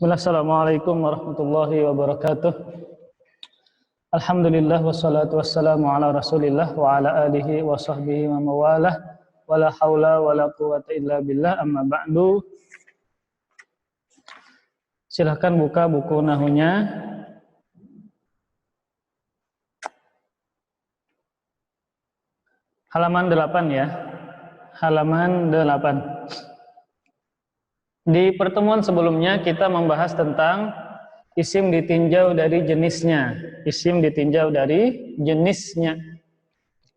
Assalamualaikum warahmatullahi wabarakatuh. Alhamdulillah wassalatu wassalamu ala Rasulillah wa ala alihi wa sahbihi wa mawalah. Wala haula wala quwata illa billah, amma ba'du. Silahkan buka buku nahunya. Halaman 8 ya. Halaman 8. Di pertemuan sebelumnya kita membahas tentang isim ditinjau dari jenisnya. Isim ditinjau dari jenisnya.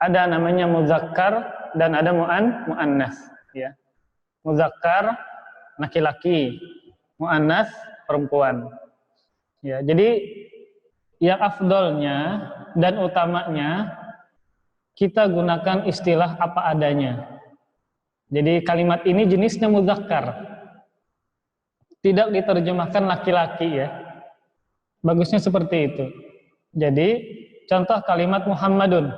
Ada namanya muzakkar dan ada muannas ya. Muzakkar laki-laki, muannas perempuan. Ya, jadi yang afdolnya dan utamanya kita gunakan istilah apa adanya. Jadi kalimat ini jenisnya muzakkar. Tidak diterjemahkan laki-laki ya. Bagusnya seperti itu. Jadi contoh kalimat Muhammadun.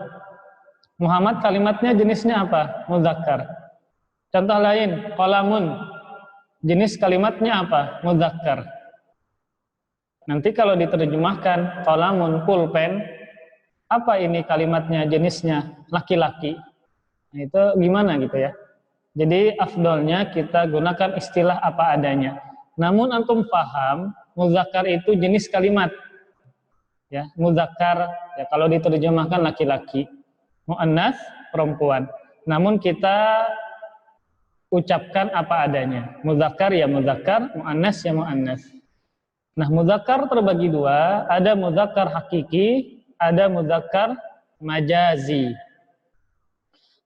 Muhammad kalimatnya jenisnya apa? Muzakkar. Contoh lain, qalamun. Jenis kalimatnya apa? Muzakkar. Nanti kalau diterjemahkan qalamun pulpen, apa ini kalimatnya jenisnya? Laki-laki. Nah, itu gimana gitu ya. Jadi afdolnya kita gunakan istilah apa adanya. Namun antum paham, muzakkar itu jenis kalimat. Ya, muzakkar ya kalau diterjemahkan laki-laki, muannas perempuan. Namun kita ucapkan apa adanya. Muzakkar ya muzakkar, muannas ya muannas. Nah, muzakkar terbagi dua, ada muzakkar hakiki, ada muzakkar majazi.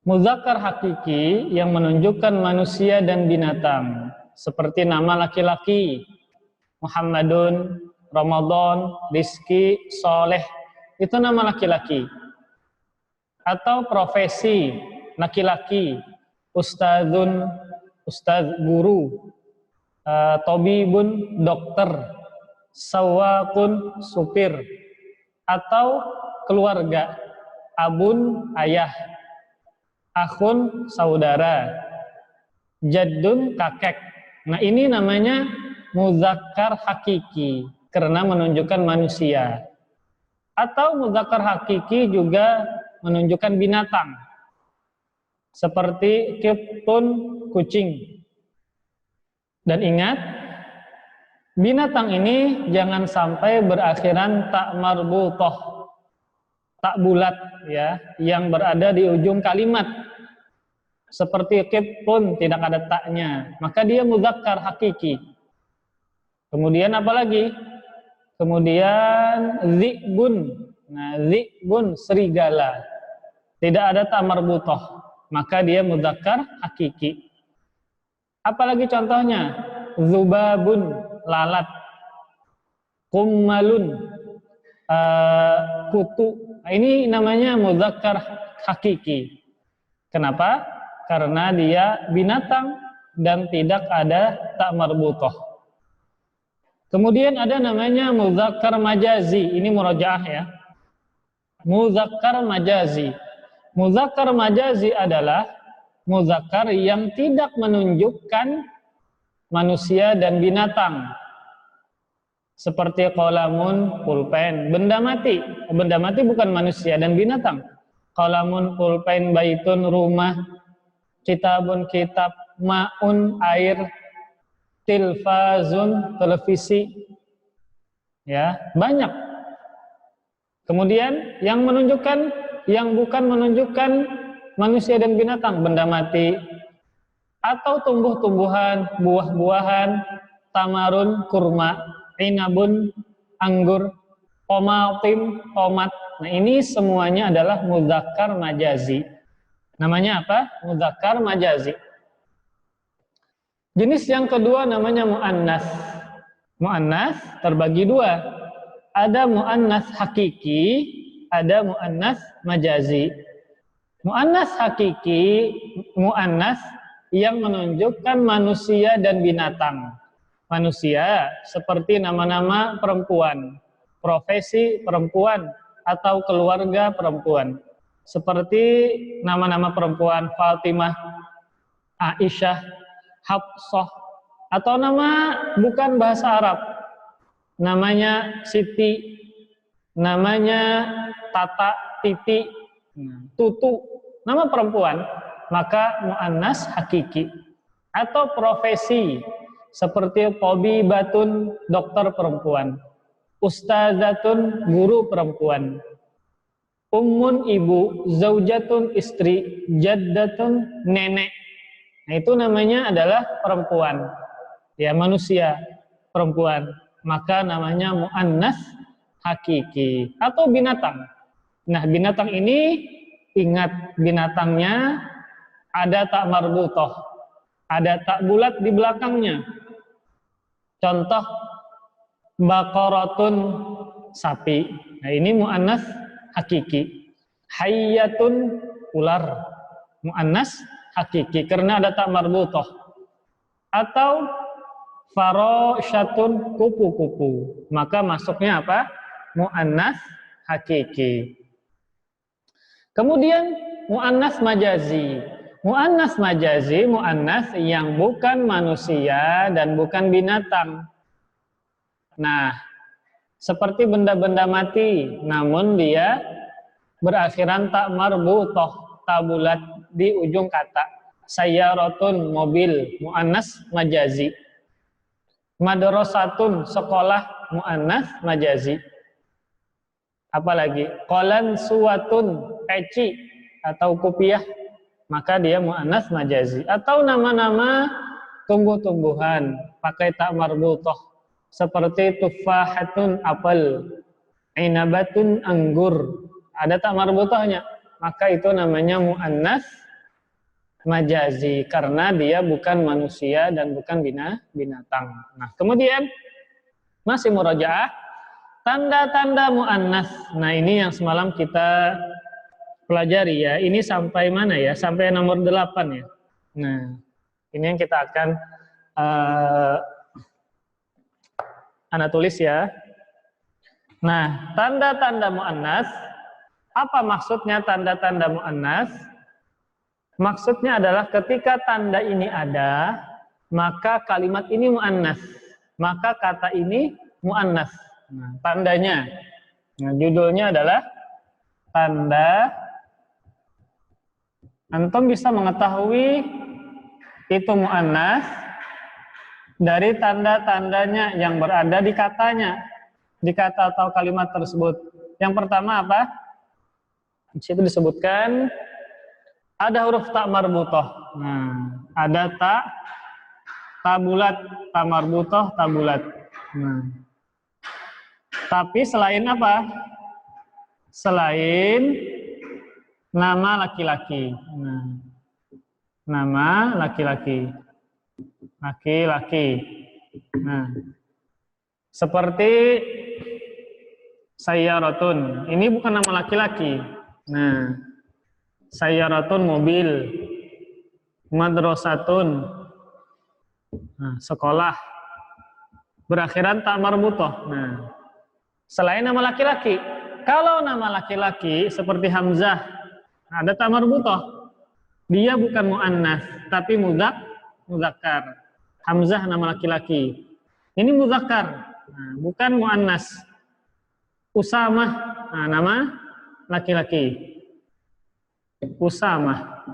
Muzakkar hakiki yang menunjukkan manusia dan binatang. Seperti nama laki-laki, Muhammadun, Ramadan, Rizki, Soleh, itu nama laki-laki. Atau profesi, laki-laki, Ustadzun, Ustadz guru, Tobibun, dokter, Sawakun, supir. Atau keluarga, Abun, ayah, Akhun, saudara, Jaddun, kakek. Nah ini namanya muzakkar hakiki karena menunjukkan manusia. Atau muzakkar hakiki juga menunjukkan binatang. Seperti qibtun, kucing. Dan ingat, binatang ini jangan sampai berakhiran tak marbutoh, tak bulat ya, yang berada di ujung kalimat. Seperti qibtun tidak ada taknya, maka dia muzakkar hakiki. Kemudian apa lagi? Kemudian zi'bun. Nah, zi'bun serigala. Tidak ada ta marbutoh, maka dia muzakkar hakiki. Apalagi contohnya? Zubabun, lalat. Kummalun, kutu. Nah, ini namanya muzakkar hakiki. Kenapa? Karena dia binatang dan tidak ada tak marbutoh. Kemudian ada namanya muzakkar majazi. Ini murojaah ya. Muzakkar majazi. Muzakkar majazi adalah muzakkar yang tidak menunjukkan manusia dan binatang. Seperti qalamun, pulpen, benda mati. Benda mati bukan manusia dan binatang. Qalamun, pulpen, baitun, rumah, kitabun, kitab, ma'un, air, tilfazun, televisi. Ya, banyak. Kemudian yang menunjukkan, yang bukan menunjukkan manusia dan binatang, benda mati, atau tumbuh-tumbuhan, buah-buahan, tamarun, kurma, inabun, anggur, tomatim, tomat. Nah ini semuanya adalah muzakkar majazi. Namanya apa? Muzakkar majazi. Jenis yang kedua namanya muannas. Muannas terbagi dua. Ada muannas hakiki, ada muannas majazi. Muannas hakiki, muannas yang menunjukkan manusia dan binatang. Manusia seperti nama-nama perempuan, profesi perempuan, atau keluarga perempuan. Seperti nama-nama perempuan Fatimah, Aisyah, Hafsah, Atau nama bukan bahasa Arab, namanya Siti, namanya Tata, Titi, Tutu, nama perempuan, maka muannas hakiki. Atau profesi seperti tabibatun, dokter perempuan, ustazatun, guru perempuan, ummun, ibu, zaujatun, istri, jaddatun, nenek. Nah, itu namanya adalah perempuan, ya, manusia perempuan, maka namanya muannas hakiki. Atau binatang. Nah, binatang ini, ingat, binatangnya ada tak marbutoh, ada tak bulat di belakangnya. Contoh, baqaratun, sapi. Nah, ini muannas hakiki. Hayyatun, ular, muannas hakiki karena ada tak marbutoh. Atau farosyatun, kupu-kupu, maka masuknya apa? Muannas hakiki. Kemudian muannas majazi. Muannas majazi, muannas yang bukan manusia dan bukan binatang. Nah, seperti benda-benda mati, namun dia berakhiran tak marbutoh, tak bulat di ujung kata. Sayyaratun, mobil, muannas majazi. Madrasatun, sekolah, muannas majazi. Apalagi qalan suwatun, peci atau kopiah, maka dia muannas majazi. Atau nama-nama tumbuh-tumbuhan pakai tak marbutoh seperti tufahatun, apel, inabatun, anggur, ada tak marbutohnya, maka itu namanya muannas majazi karena dia bukan manusia dan bukan binatang. Nah, kemudian masih murojaah tanda-tanda muannas. Nah, ini yang semalam kita pelajari ya. Ini sampai mana ya? Sampai nomor 8 ya. Nah, ini yang kita akan Anda tulis ya. Nah, tanda-tanda muannas, apa maksudnya tanda-tanda muannas? Maksudnya adalah ketika tanda ini ada, maka kalimat ini muannas, maka kata ini muannas. Nah, tandanya, nah, judulnya adalah tanda. Antum bisa mengetahui itu muannas dari tanda-tandanya yang berada di katanya, di kata atau kalimat tersebut. Yang pertama apa? Di situ disebutkan ada huruf tak marbutoh. Nah, ada tak bulat, tak marbutoh, tak bulat. Nah, tapi selain apa? Selain nama laki-laki. Nah, nama laki-laki. Laki-laki. Nah, seperti sayyaratun. Ini bukan nama laki-laki. Nah, sayyaratun, mobil. Madrasatun, nah, sekolah. Berakhiran tak marbutoh. Nah, selain nama laki-laki. Kalau nama laki-laki seperti Hamzah, ada tak marbutoh. Dia bukan muannas, tapi muzakkar. Hamzah nama laki-laki. Ini muzakkar, nah, bukan muannas. Usamah, nah, nama laki-laki. Usamah.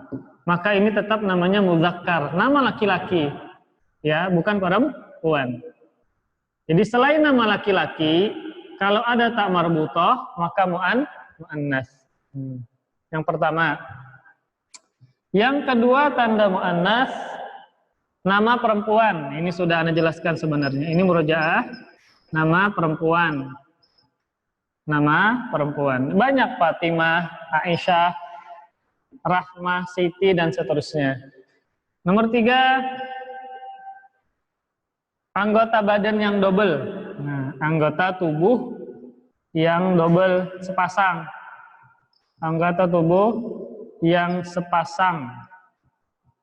Maka ini tetap namanya muzakkar, nama laki-laki. Ya, bukan perempuan. Jadi selain nama laki-laki, kalau ada tak marbutoh, maka muannas. Yang pertama. Yang kedua, tanda muannas nama perempuan. Ini sudah Anda jelaskan sebenarnya. Ini murojaah, nama perempuan. Nama perempuan. Banyak, Fatimah, Aisyah, Rahmah, Siti, dan seterusnya. Nomor 3, anggota badan yang double. Nah, anggota tubuh yang double, sepasang. Anggota tubuh yang sepasang.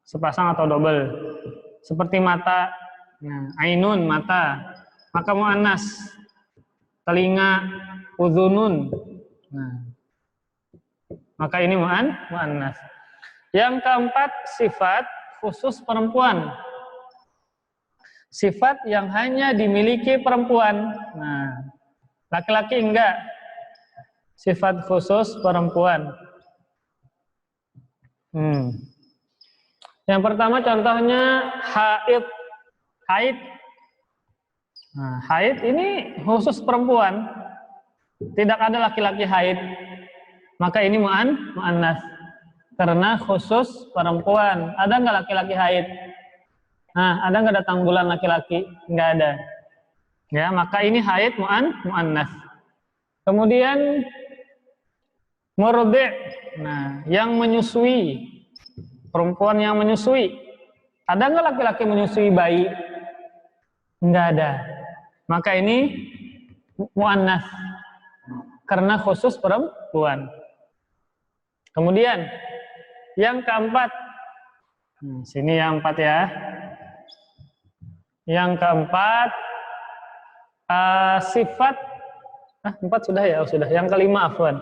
Sepasang atau double. Seperti mata. Nah, ainun, mata. Maka muannas. Telinga, uzunun. Nah, maka ini muannas. Yang keempat, sifat khusus perempuan. sifat yang hanya dimiliki perempuan. Nah, laki-laki enggak. Sifat khusus perempuan. Yang pertama contohnya haid. Haid. Nah, haid ini khusus perempuan. Tidak ada laki-laki haid. Maka ini mu'annas. Karena khusus perempuan. Ada nggak laki-laki haid? Nah, ada nggak datang bulan laki-laki? Nggak ada. Ya, maka ini haid mu'annas. Kemudian murdi'. Nah, yang menyusui. Perempuan yang menyusui. Ada nggak laki-laki menyusui bayi? Nggak ada. Maka ini mu'annas. Karena khusus perempuan. Kemudian yang keempat. Sini yang empat ya. Yang keempat sifat empat sudah ya, sudah. Yang kelima afwan.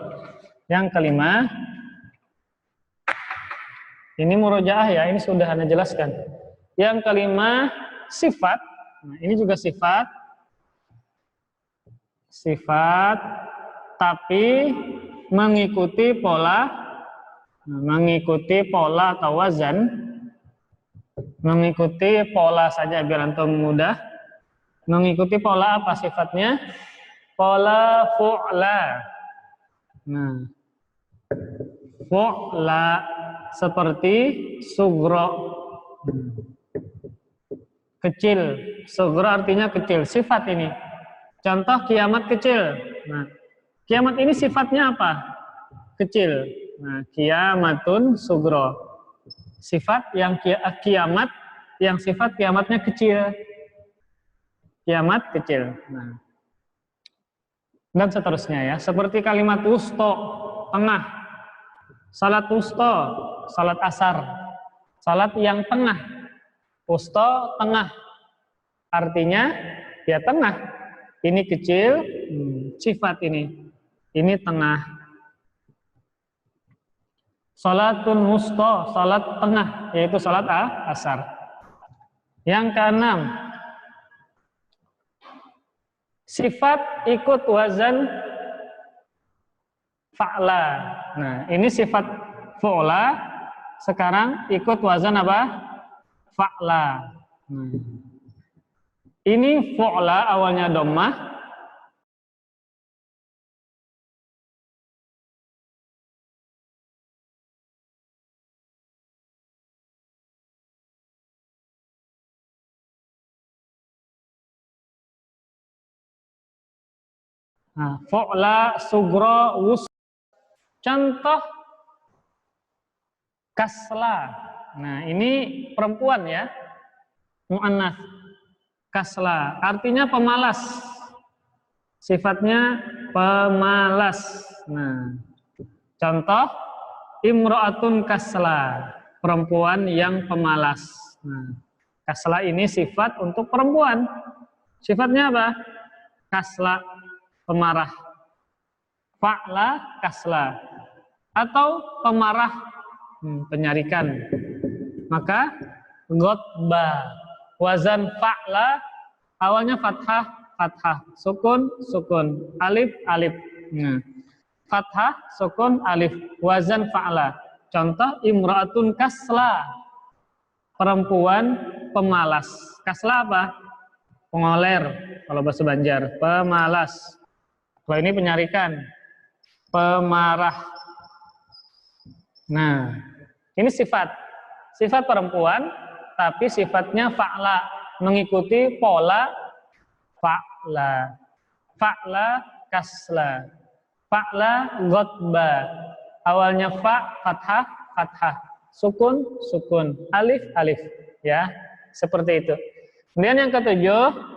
Yang kelima ini murojaah ya, ini sudah Anda jelaskan. Yang kelima sifat. Nah, ini juga sifat. Sifat tapi mengikuti pola atau wazan. Mengikuti pola saja biar antum mudah. Mengikuti pola apa sifatnya? Pola fu'la. Nah, fu'la seperti sugro. Kecil. Sugro artinya kecil. Sifat ini. Contoh kiamat kecil. Nah, kiamat ini sifatnya apa? Kecil. Nah, kiamatun sugro. Sifat yang kiamat yang sifat kiamatnya kecil. Kiamat kecil. Nah. Dan seterusnya ya. Seperti kalimat wusto, tengah. Salat wusto, salat asar. Salat yang tengah. Wusto, tengah. Artinya ya tengah. Ini kecil, sifat ini. Ini tengah. Salatun wusto, salat tengah, yaitu salat asar. Yang keenam, sifat ikut wazan fa'la. Nah, ini sifat fu'la, sekarang ikut wazan apa? Fa'la. Ini fu'la awalnya dhammah. Nah, fu'la, sugro, wus. Contoh kasla. Nah, ini perempuan ya. Mu'annas. Kasla. Artinya pemalas. Sifatnya pemalas. Nah, contoh imro'atun kasla. Perempuan yang pemalas. Nah, kasla ini sifat untuk perempuan. Sifatnya apa? Kasla. Pemarah. Fa'la kasla. Atau pemarah penyarikan. Maka gotba. Wazan fa'la awalnya fathah, fathah. Sukun, sukun. Alif, alif. Nah, fathah, sukun, alif. Wazan fa'la. Contoh imra'atun kasla. Perempuan pemalas. Kasla apa? Pengoler. Kalau bahasa Banjar. Pemalas. Kalau ini penyarikan, pemarah. Nah, ini sifat perempuan, tapi sifatnya fa'la, mengikuti pola fa'la. Fa'la kasla. Fa'la gotba. Awalnya fa, fathah, fathah. Sukun, sukun. Alif, alif. Ya, seperti itu. Kemudian yang ketujuh,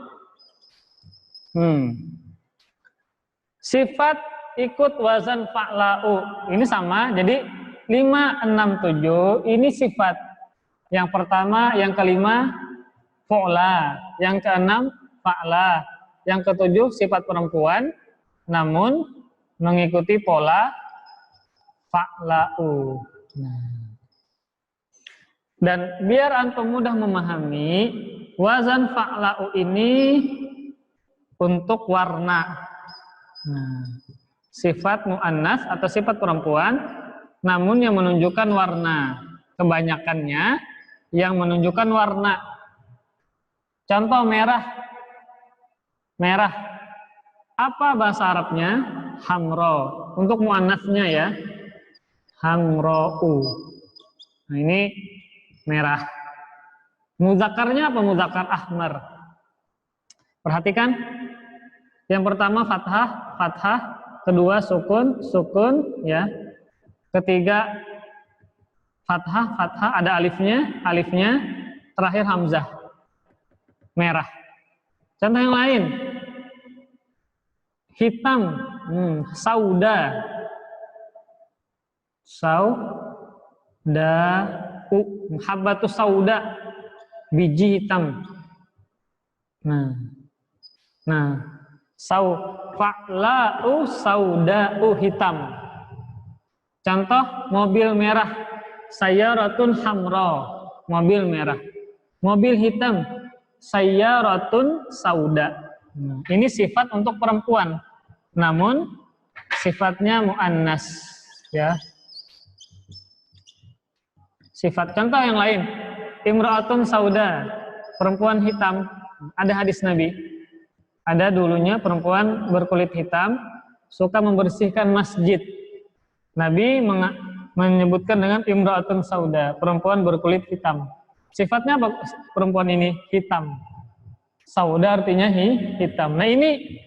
sifat ikut wazan fa'la'u. Ini sama, jadi 5, 6, 7 ini sifat. Yang pertama, yang kelima fu'la, yang keenam fa'la, yang ketujuh sifat perempuan namun mengikuti pola fa'la'u. Dan biar antum mudah memahami, wazan fa'la'u ini untuk warna. Nah, sifat mu'annas atau sifat perempuan, namun yang menunjukkan warna. Kebanyakannya yang menunjukkan warna. Contoh merah. Merah. Apa bahasa Arabnya? Hamro. Untuk mu'annasnya ya. Hamro'u. Nah, ini merah. Muzakarnya apa? Muzakar ahmar. Perhatikan. Yang pertama fathah, fathah. Kedua sukun, sukun ya. Ketiga fathah, fathah, ada alifnya, alifnya. Terakhir hamzah. Merah. Contoh yang lain. Hitam, sauda. Habbatus sauda. Biji hitam. Nah, fa'la'u sauda'u hitam. Contoh mobil merah, sayyaratun hamra, mobil merah. Mobil hitam, sayyaratun sauda. Ini sifat untuk perempuan, namun sifatnya mu'annas ya. Sifat contoh yang lain, imra'atun sauda, perempuan hitam. Ada hadis Nabi. Ada dulunya perempuan berkulit hitam suka membersihkan masjid. Nabi menyebutkan dengan imra'atun sauda, perempuan berkulit hitam. Sifatnya apa perempuan ini? Hitam. Sauda artinya hitam. Nah, ini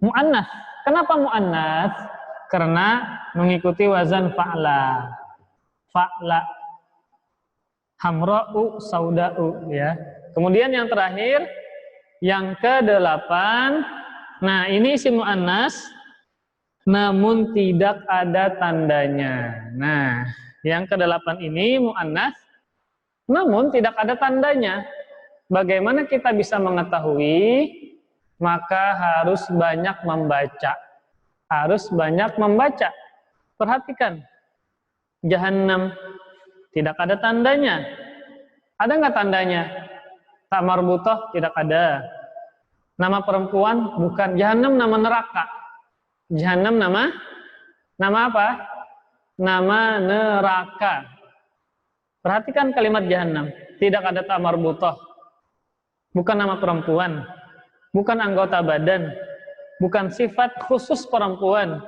mu'annas. Kenapa mu'annas? Karena mengikuti wazan fa'la. Fa'la. Hamra'u sauda'u ya. Kemudian yang terakhir, yang ke-8. Nah, ini isim mu'annas namun tidak ada tandanya. Nah, yang ke-8 ini mu'annas namun tidak ada tandanya. Bagaimana kita bisa mengetahui? Maka harus banyak membaca. Harus banyak membaca. Perhatikan. Jahannam tidak ada tandanya. Ada nggak tandanya? Tak marbutoh tidak ada. Nama perempuan bukan. Jahannam nama neraka. Jahannam nama apa? Nama neraka. Perhatikan kalimat jahannam. Tidak ada tak marbutoh. Bukan nama perempuan. Bukan anggota badan. Bukan sifat khusus perempuan.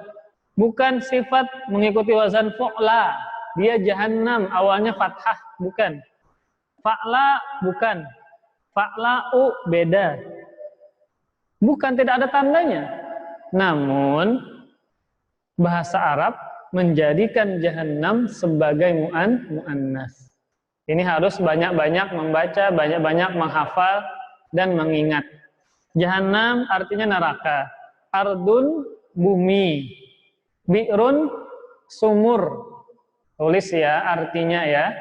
Bukan sifat mengikuti wazan fu'la. Dia jahannam, awalnya fathah, bukan. Fa'la, bukan. Fa'la'u, beda. Bukan, tidak ada tandanya. Namun, bahasa Arab menjadikan jahannam sebagai mu'annas. Ini harus banyak-banyak membaca, banyak-banyak menghafal, dan mengingat. Jahannam artinya neraka. Ardun, bumi. Bi'run, sumur. Tulis ya artinya ya.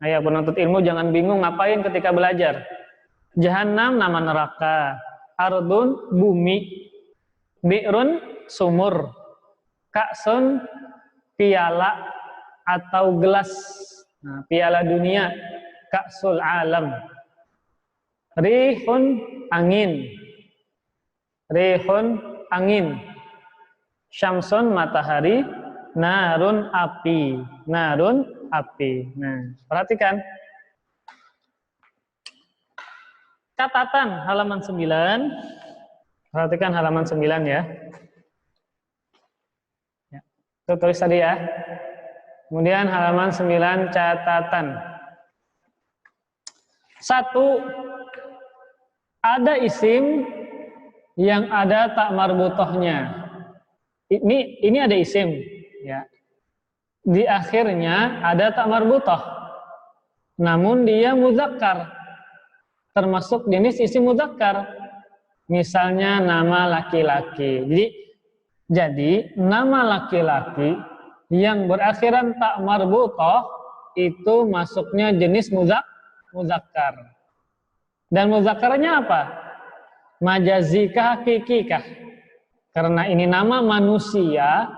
Ayo penuntut ilmu jangan bingung ngapain ketika belajar. Jahannam nama neraka. Ardun bumi. Bi'run sumur. Ka'sun piala atau gelas. Nah, piala dunia. Ka'sul alam. Rihun angin. Rihun angin. Syamsun matahari. Narun api, narun api. Nah, perhatikan. Catatan halaman 9. Perhatikan halaman 9 ya. Itu tulis tadi ya. Kemudian halaman 9 catatan. 1. Ada isim yang ada tak marbutohnya. Ini ada isim. Ya. Di akhirnya ada tak marbutoh. Namun dia muzakkar. Termasuk jenis isim muzakkar. Misalnya nama laki-laki. Jadi nama laki-laki yang berakhiran tak marbutoh itu masuknya jenis muzakkar. Dan muzakkarnya apa? Majazikah, hakikikah? Karena ini nama manusia,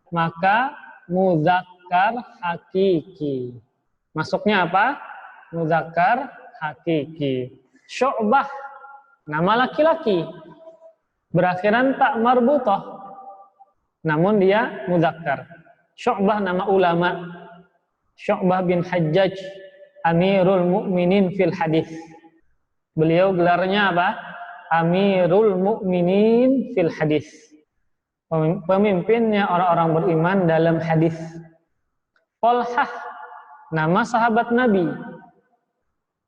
maka muzakkar hakiki. Masuknya apa? muzakkar hakiki. Syu'bah, nama laki-laki, berakhiran tak marbutah, namun dia muzakkar. Syu'bah nama ulama, Syu'bah bin Hajjaj, Amirul Mukminin fil hadis. Beliau gelarnya apa? Amirul Mukminin fil hadis. Pemimpinnya orang-orang beriman dalam hadis. Talhah, nama sahabat Nabi,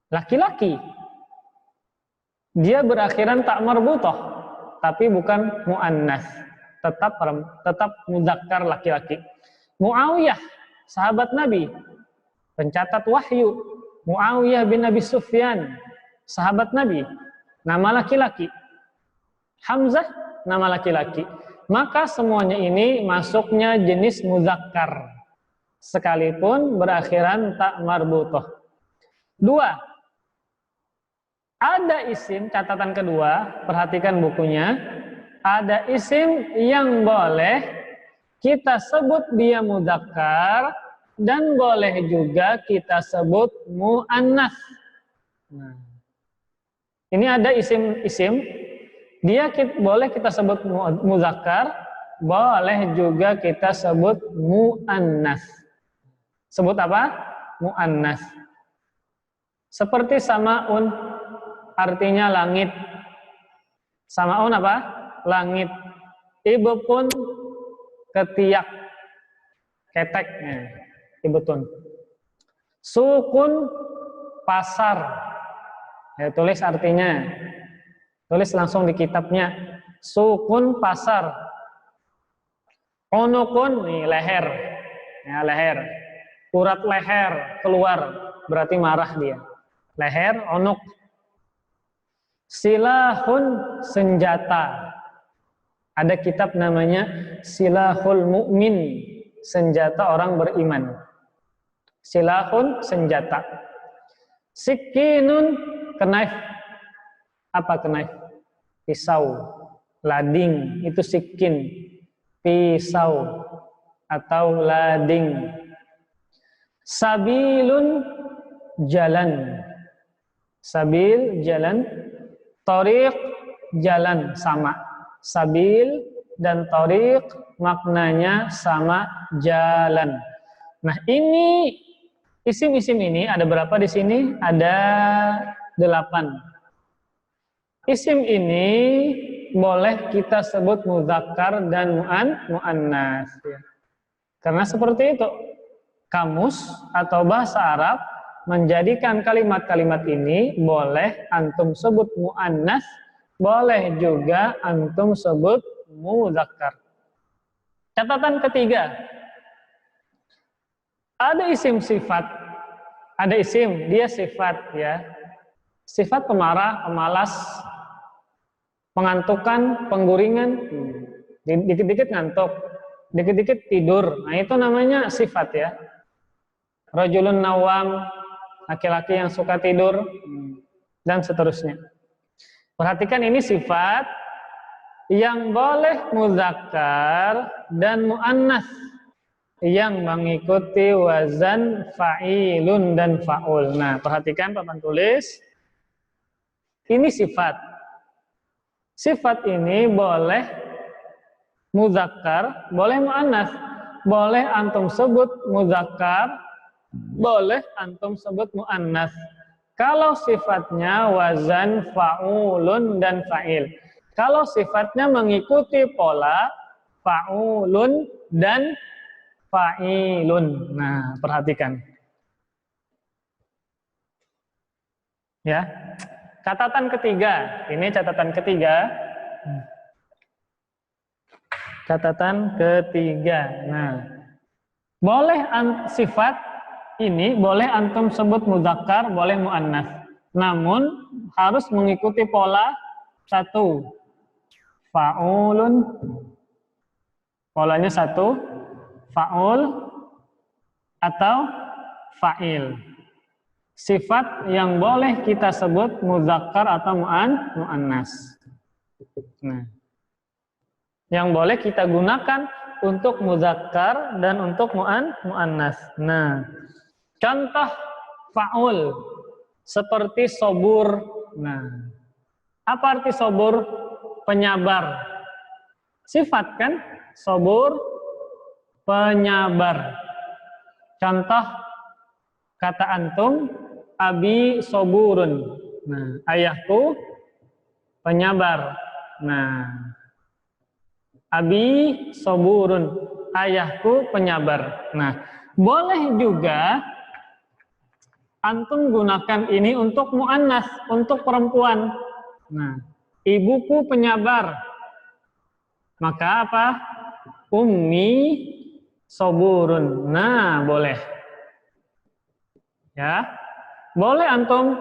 laki-laki. Dia berakhiran tak marbutah, tapi bukan muannas, tetap muzakkar laki-laki. Muawiyah, sahabat Nabi, pencatat wahyu. Muawiyah bin Abi Sufyan, sahabat Nabi, nama laki-laki. Hamzah, nama laki-laki. Maka semuanya ini masuknya jenis muzakkar, sekalipun berakhiran tak marbutah. 2. Ada isim, catatan kedua, perhatikan bukunya. Ada isim yang boleh kita sebut dia muzakkar dan boleh juga kita sebut muannas. Nah, ini ada isim-isim, dia boleh kita sebut muzakkar, boleh juga kita sebut muannas. Sebut apa? Muannas. Seperti samaun, artinya langit. Samaun apa? Langit. Ibu pun ketiak, ketek. Ibu tun. Sukun pasar. Ya, tulis artinya. Tulis langsung di kitabnya. Sukun pasar. Onukun, nih leher. Ya, leher. Urat leher keluar, berarti marah dia. Leher, onuk. Silahun, senjata. Ada kitab namanya Silahul Mu'min, senjata orang beriman. Silahun, senjata. Sikinun, knife. Apa knife? Pisau. Lading, itu sikin. Pisau atau lading. Sabilun, jalan. Sabil, jalan. Thoriq, jalan, sama. Sabil dan thoriq maknanya sama, jalan. Nah, ini isim-isim ini ada berapa di sini? Ada 8. Isim ini boleh kita sebut muzakkar dan muannas. Karena seperti itu, kamus atau bahasa Arab menjadikan kalimat-kalimat ini boleh antum sebut muannas, boleh juga antum sebut muzakkar. Catatan ketiga, ada isim sifat, ada isim dia sifat ya, sifat pemarah, pemalas, pengantukan, pengguringan, dikit-dikit ngantuk, dikit-dikit tidur. Nah, itu namanya sifat ya. Rajulun nawam, laki-laki yang suka tidur, dan seterusnya. Perhatikan, ini sifat yang boleh muzakkar dan muannas, yang mengikuti wazan fa'ilun dan fa'ul. Nah, perhatikan papan tulis. Ini sifat. Sifat ini boleh muzakkar, boleh muannas. Boleh antum sebut muzakkar, boleh antum sebut muannas. Kalau sifatnya wazan fa'ulun dan fa'il. Kalau sifatnya mengikuti pola fa'ulun dan fa'ilun. Nah, perhatikan. Ya. Catatan ketiga. Ini catatan ketiga. Catatan ketiga. Nah, boleh sifat ini boleh antum sebut muzakkar, boleh muannas. Namun harus mengikuti pola 1. Fa'ulun. Polanya 1. Fa'ul atau fa'il. Sifat yang boleh kita sebut muzakkar atau muannas. Nah, yang boleh kita gunakan untuk muzakkar dan untuk muannas. Nah, contoh Fa'ul. Seperti sobur. Nah, apa arti sobur? Penyabar. Sifat kan? Sobur, penyabar. Contoh kata antum, abi soburun. Nah, ayahku penyabar. Nah, abi soburun. Ayahku penyabar. Nah, boleh juga antum gunakan ini untuk muannas, untuk perempuan. Nah, ibuku penyabar. Maka apa? Ummi soburun. Nah, boleh. Ya. Boleh antum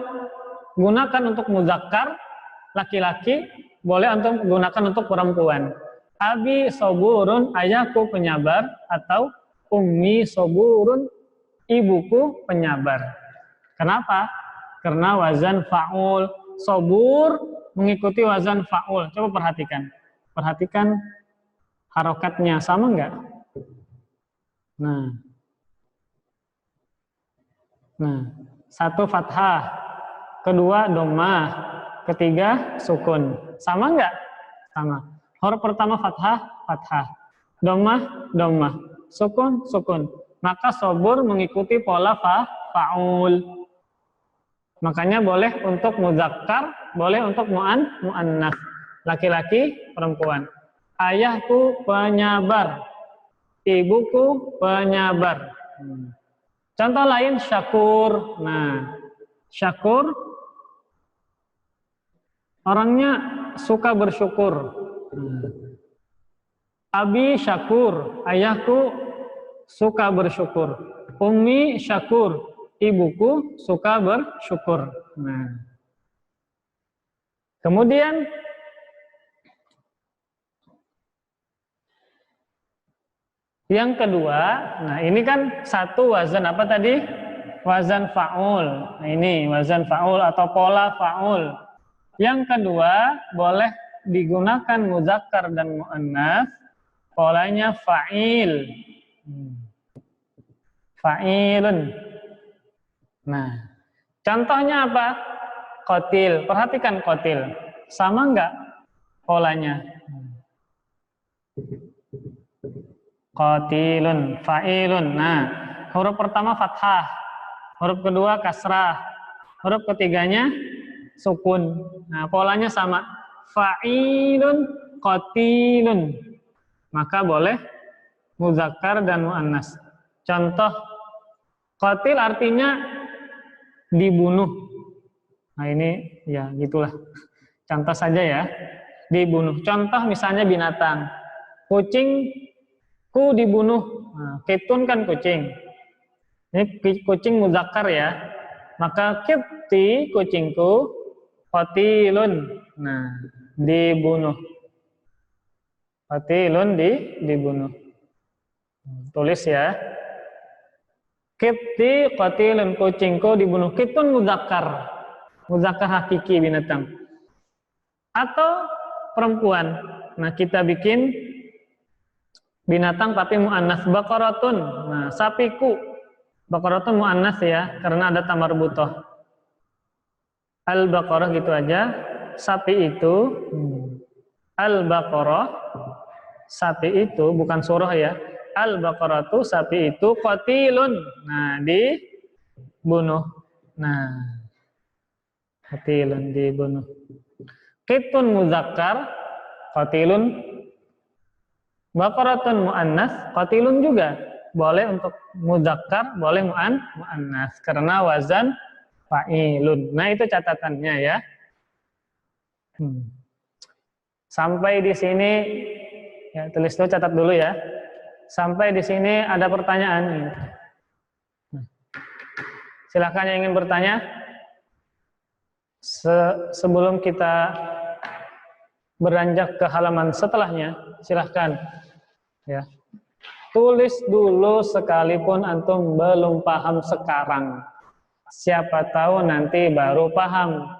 gunakan untuk muzakkar laki-laki, boleh antum gunakan untuk perempuan. Abi soburun, ayahku penyabar, atau ummi soburun, ibuku penyabar. Kenapa? Karena wazan fa'ul. Sobur mengikuti wazan fa'ul. Coba perhatikan. Perhatikan harokatnya. Sama enggak? Nah, satu fathah, kedua dhammah, ketiga sukun. Sama enggak? Sama. Huruf pertama fathah, fathah. Dhammah, dhammah. Sukun, sukun. Maka sobur mengikuti pola fa'ul. Makanya boleh untuk muzakkar, boleh untuk mu'annas. Laki-laki, perempuan. Ayahku penyabar. Ibuku penyabar. Contoh lain syakur. Nah, syakur orangnya suka bersyukur. Abi syakur, ayahku suka bersyukur. Ummi syakur, ibuku suka bersyukur. Nah, kemudian yang kedua, nah ini kan satu wazan apa tadi? Wazan fa'ul. Nah ini wazan fa'ul atau pola fa'ul. Yang kedua, boleh digunakan muzakkar dan mu'annas, polanya fa'il. Fa'ilun. Nah, contohnya apa? Qatil. Perhatikan qatil. Sama enggak polanya? Qatilun, fa'ilun. Nah, huruf pertama fathah, huruf kedua kasrah, huruf ketiganya sukun. Nah, polanya sama. Fa'ilun, qatilun. Maka boleh muzakkar dan muannas. Contoh qatil artinya dibunuh. Nah, ini ya gitulah. Contoh saja ya. Dibunuh. Contoh misalnya binatang. Kucingku dibunuh. Nah, kitun kan kucing. Ini kucing muzakkar ya. Maka kipti kucingku, qatilun. Nah, dibunuh. Qatilun dibunuh. Tulis ya. Kipti qatilun, kucingku dibunuh. Kitun muzakkar. Muzakkar hakiki binatang. Atau perempuan. Nah, kita bikin binatang tapi mu'annas, baqaratun. Nah, sapiku. Baqaratun mu'annas ya, karena ada tamar butoh. Al-baqarah gitu aja. Sapi itu, al-baqarah, sapi itu, bukan surah ya. Al-baqaratu, sapi itu, qatilun. Nah, dibunuh. Nah, qatilun, dibunuh. Qitun muzakkar, qatilun. Baqaratun mu'annas, qatilun juga. Boleh untuk muzakkar, boleh mu'annas. Karena wazan fa'ilun. Nah, itu catatannya ya. Sampai di sini, ya tulis dulu, catat dulu ya. Sampai di sini ada pertanyaan. Silakan yang ingin bertanya. Sebelum kita beranjak ke halaman setelahnya, silahkan ya. Tulis dulu sekalipun antum belum paham sekarang. Siapa tahu nanti baru paham.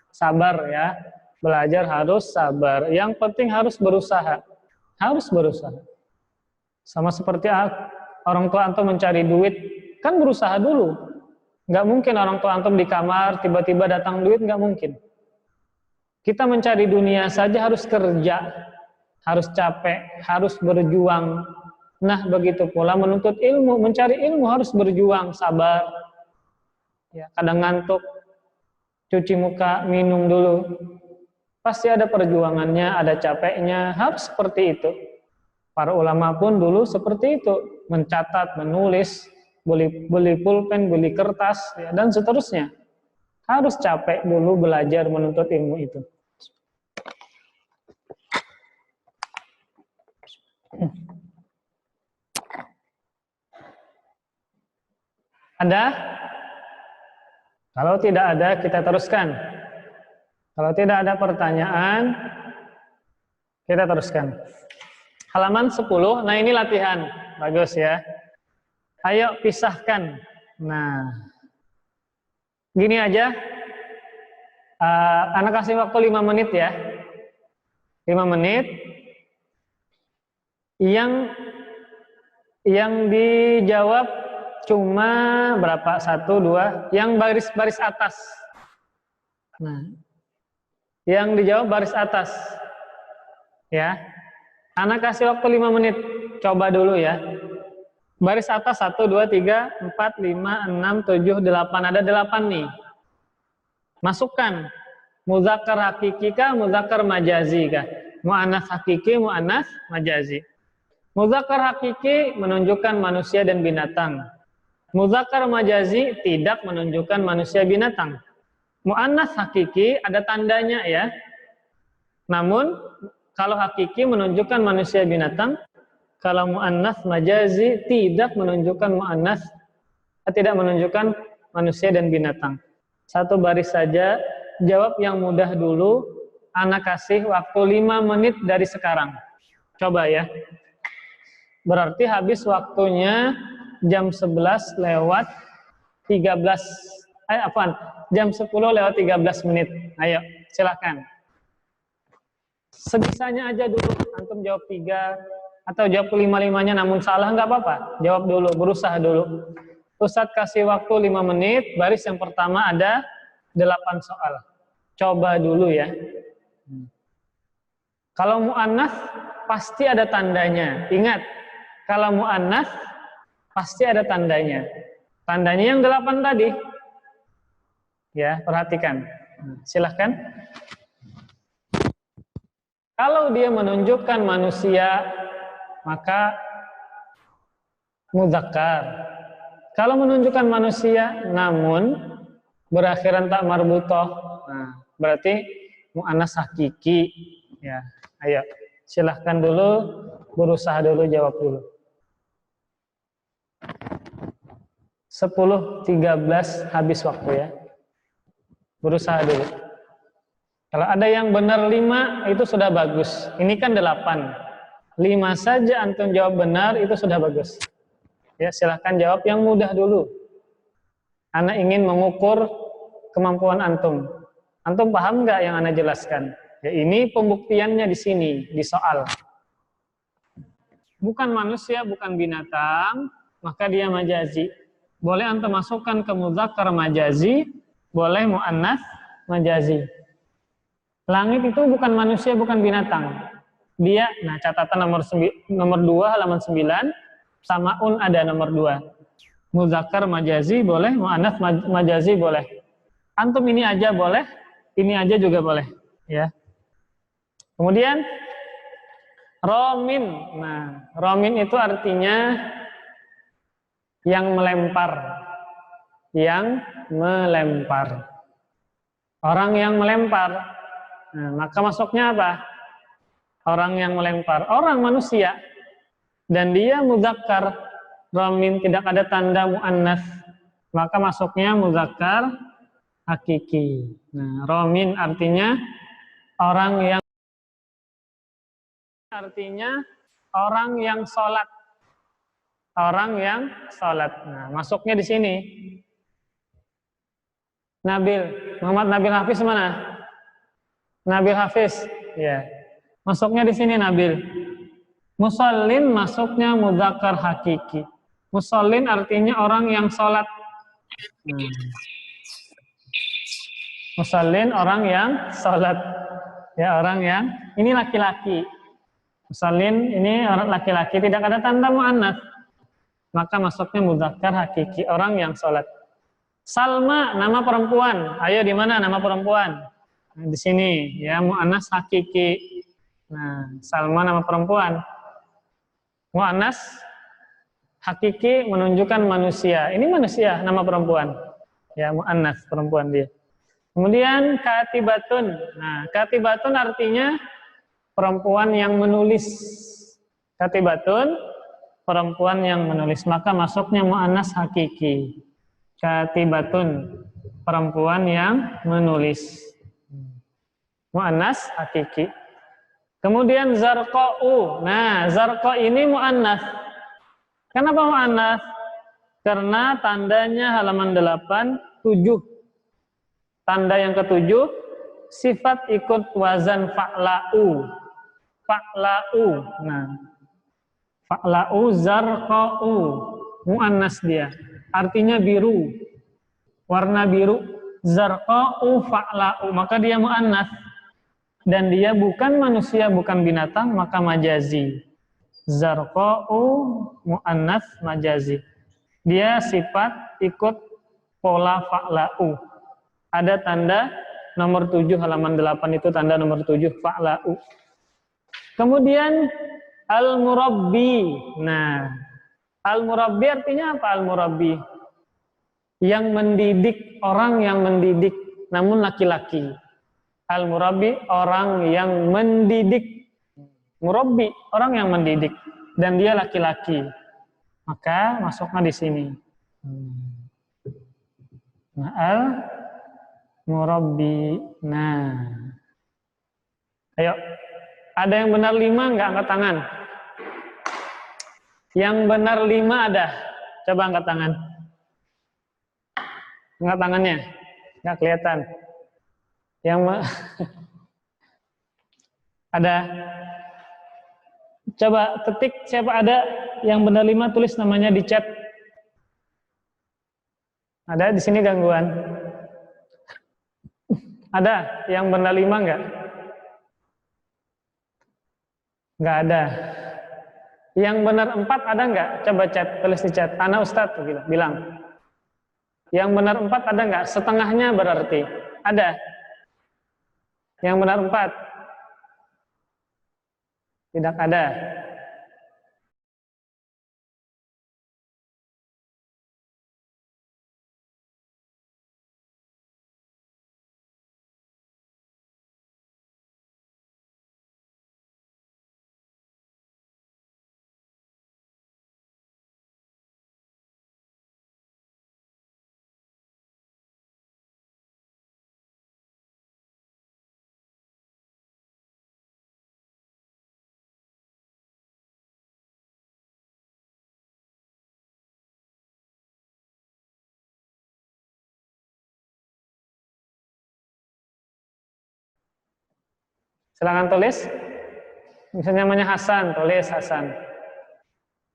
Sabar ya. Belajar harus sabar. Yang penting harus berusaha. Harus berusaha. Sama seperti orang tua antum mencari duit, kan berusaha dulu. Nggak mungkin orang tua antum di kamar tiba-tiba datang duit, nggak mungkin. Kita mencari dunia saja harus kerja, harus capek, harus berjuang. Nah, begitu pula menuntut ilmu, mencari ilmu harus berjuang, sabar. Ya, kadang ngantuk, cuci muka, minum dulu. Pasti ada perjuangannya, ada capeknya, harus seperti itu. Para ulama pun dulu seperti itu, mencatat, menulis, beli pulpen, beli kertas, ya, dan seterusnya. Harus capek dulu belajar menuntut ilmu itu. Ada? Kalau tidak ada, kita teruskan. Kalau tidak ada pertanyaan, kita teruskan. Halaman 10, nah ini latihan. Bagus ya. Ayo pisahkan. Nah, gini aja. Anak kasih waktu 5 menit ya. 5 menit. Yang dijawab cuma berapa? 1, 2. Yang baris atas. Nah, yang dijawab baris atas. Ya. Anak kasih waktu 5 menit. Coba dulu ya. Baris atas 1, 2, 3, 4, 5, 6, 7, 8. Ada 8 nih. Masukkan. Muzakkar hakiki kah, muzakkar majazi kah? Mu'annas hakiki, mu'annas majazi. Muzakkar hakiki menunjukkan manusia dan binatang. Muzakkar majazi tidak menunjukkan manusia binatang. Mu'annas hakiki ada tandanya ya. Namun kalau hakiki menunjukkan manusia binatang, kalau mu'annas majazi tidak menunjukkan tidak menunjukkan manusia dan binatang. Satu baris saja, jawab yang mudah dulu. Anak kasih waktu 5 menit dari sekarang. Coba ya. Berarti habis waktunya jam 11 lewat 13. Jam 10 lewat 13 menit. Ayo, silakan. Sebisanya aja dulu. Antum jawab 3 atau jawab 5-5-nya, namun salah nggak apa-apa. Jawab dulu, berusaha dulu. Ustadz kasih waktu 5 menit. Baris yang pertama ada 8 soal. Coba dulu ya. Kalau mu'annas pasti ada tandanya. Ingat, kalau mu'annas pasti ada tandanya. Tandanya yang 8 tadi. Ya, perhatikan. Silahkan. Kalau dia menunjukkan manusia, maka muzakkar. Kalau menunjukkan manusia, namun berakhiran tak marbutoh, nah, berarti mu'annas hakiki. Ya, ayo, silahkan dulu, berusaha dulu, jawab dulu. 10.13 habis waktu ya. Berusaha dulu. Kalau ada yang benar 5, itu sudah bagus. Ini kan 8. 5 saja antum jawab benar, itu sudah bagus. Ya, silahkan jawab yang mudah dulu. Ana ingin mengukur kemampuan antum. Antum paham nggak yang Ana jelaskan? Ya, ini pembuktiannya di sini, di soal. Bukan manusia, bukan binatang, maka dia majazi. Boleh antum masukkan ke muzakkar majazi, boleh mu'annas majazi. Langit itu bukan manusia, bukan binatang. Dia, nah catatan nomor 2 halaman 9, samaun ada nomor 2. Muzakkar majazi boleh, mu'annas majazi boleh. Antum ini aja boleh, ini aja juga boleh, ya. Kemudian romin. Nah, romin itu artinya yang melempar. Yang melempar. Orang yang melempar. Nah, maka masuknya apa? Orang yang melempar. Orang manusia. Dan dia muzakkar. Romin tidak ada tanda mu'annas. Maka masuknya muzakkar hakiki. Nah, romin artinya orang yang sholat. Orang yang sholat. Nah, masuknya di sini. Muhammad Nabil Hafiz mana? Nabil Hafiz, ya. Masuknya di sini Nabil. Musallin masuknya muzakkar hakiki. Musallin artinya orang yang sholat. Musallin orang yang sholat. Ya, orang yang ini laki-laki. Musallin ini orang laki-laki, tidak ada tanda muannats. Maka masuknya mudzakkar hakiki, orang yang sholat. Salma nama perempuan. Ayo di mana nama perempuan? Nah, di sini ya, muannats hakiki. Nah, Salma nama perempuan. Muannats hakiki menunjukkan manusia. Ini manusia nama perempuan. Ya, muannats perempuan dia. Kemudian katibatun. Nah, katibatun artinya perempuan yang menulis. Katibatun perempuan yang menulis, maka masuknya muannats hakiki. Katibatun perempuan yang menulis. Muannats hakiki. Kemudian zarqa'u. Nah, zarqa ini muannats. Kenapa muannats? Karena tandanya halaman 8, 7. Tanda yang ketujuh, sifat ikut wazan fa'la'u. Fa'la'u. Nah, fa'la'u zarqa'u. Mu'annas dia. Artinya biru. Warna biru. Zarqa'u fa'la'u. Maka dia mu'annas. Dan dia bukan manusia, bukan binatang, maka majazi. Zarqa'u mu'annas majazi. Dia sifat ikut pola fa'la'u. Ada tanda nomor 7 halaman 8 itu tanda nomor 7 fa'la'u. Kemudian al-murabbi. Nah, al-murabbi artinya apa al-murabbi? Yang mendidik, orang yang mendidik namun laki-laki. Al-murabbi orang yang mendidik. Murabbi orang yang mendidik dan dia laki-laki. Maka masuknya di sini. Nah, murabbi. Nah, ayo, ada yang benar 5 nggak angkat tangan? Yang benar 5 ada? Coba angkat tangan. Angkat tangannya, nggak kelihatan. Yang ada? Coba ketik siapa ada yang benar 5, tulis namanya di chat. Ada di sini gangguan? Ada yang benar 5 enggak? Enggak ada. Yang benar 4 ada enggak? Coba chat, tulis di chat. Ana Ustadz bilang. Yang benar 4 ada enggak? Setengahnya berarti. Ada. Yang benar 4. Tidak ada. Silakan tulis. Misalnya namanya Hasan, tulis Hasan.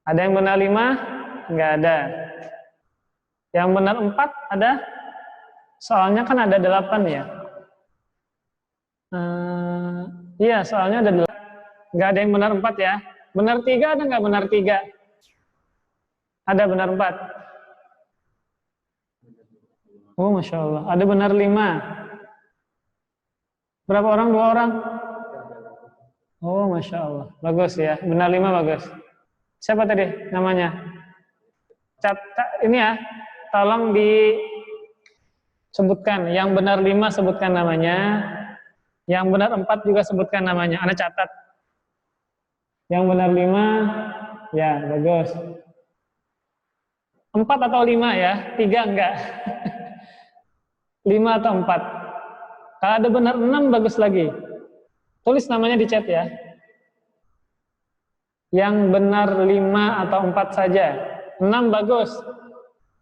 Ada yang benar 5? Enggak ada. Yang benar 4 ada? Soalnya kan ada 8 ya. Iya, soalnya ada 8. Enggak ada yang benar 4 ya. Benar 3 ada enggak benar 3? Ada benar 4. Oh, Masya Allah. Ada benar 5. Berapa orang? 2 orang? Oh, Masya Allah. Bagus ya. Benar 5 bagus. Siapa tadi namanya? Ini ya. Tolong disebutkan. Yang benar 5 sebutkan namanya. Yang benar 4 juga sebutkan namanya. Anda catat. Yang benar 5. Ya, bagus. 4 atau 5 ya? 3 enggak? 5 atau 4? Kalau ada benar 6 bagus lagi. Tulis namanya di chat ya. Yang benar 5 atau 4 saja. 6 bagus.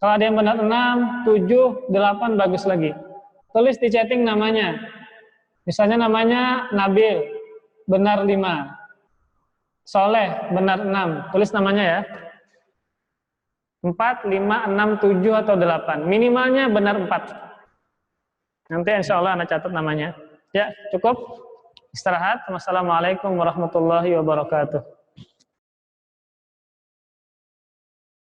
Kalau ada yang benar 6, 7, 8 bagus lagi. Tulis di chatting namanya. Misalnya namanya Nabil, benar 5. Soleh, benar 6. Tulis namanya ya. 4, 5, 6, 7 atau 8. Minimalnya benar 4. Nanti insya Allah Anda catat namanya. Ya, cukup. Istirahat. Wassalamualaikum warahmatullahi wabarakatuh.